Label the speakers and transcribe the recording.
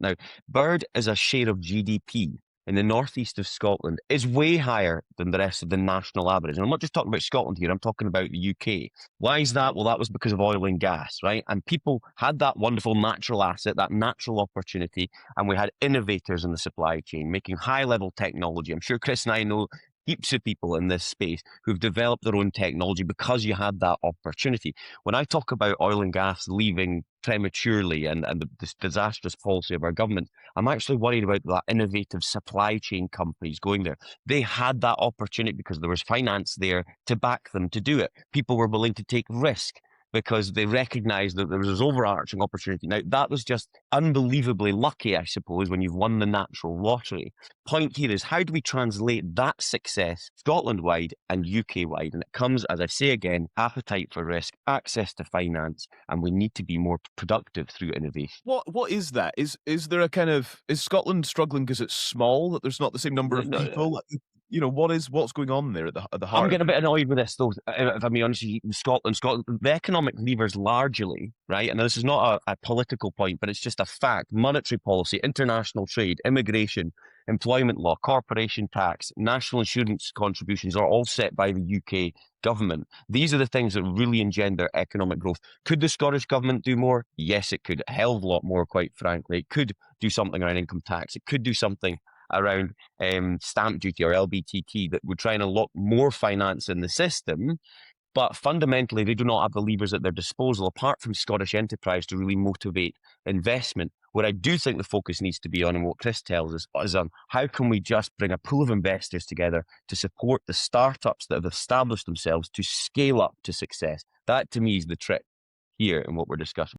Speaker 1: Now, bird as a share of GDP in the northeast of Scotland is way higher than the rest of the national average. And I'm not just talking about Scotland here, I'm talking about the UK. Why is that? Well, that was because of oil and gas, right? And people had that wonderful natural asset, that natural opportunity, and we had innovators in the supply chain making high level technology. I'm sure Chris and I know heaps of people in this space who've developed their own technology because you had that opportunity. When I talk about oil and gas leaving prematurely and this disastrous policy of our government, I'm actually worried about that innovative supply chain companies going there. They had that opportunity because there was finance there to back them to do it. People were willing to take risk because they recognized that there was this overarching opportunity. Now, that was just unbelievably lucky, I suppose, when you've won the natural lottery. Point here is, how do we translate that success Scotland-wide and UK-wide? And it comes, as I say again, appetite for risk, access to finance, and we need to be more productive through innovation.
Speaker 2: What is that? Is there a kind of, is Scotland struggling because it's small, that there's not the same number of people? What's going on there at the
Speaker 1: I'm
Speaker 2: heart of
Speaker 1: getting a
Speaker 2: it?
Speaker 1: bit annoyed with this, though, if I'm being honest with you. Scotland, the economic levers largely, right, and this is not a political point, but it's just a fact: monetary policy, international trade, immigration, employment law, corporation tax, national insurance contributions are all set by the UK government. These are the things that really engender economic growth. Could the Scottish government do more? Yes, it could. A hell of a lot more, quite frankly. It could do something around income tax. It could do something around stamp duty or LBTT that would try and unlock more finance in the system. But fundamentally, they do not have the levers at their disposal, apart from Scottish enterprise, to really motivate investment. What I do think the focus needs to be on, and what Chris tells us, is on how can we just bring a pool of investors together to support the startups that have established themselves to scale up to success. That, to me, is the trick here in what we're discussing.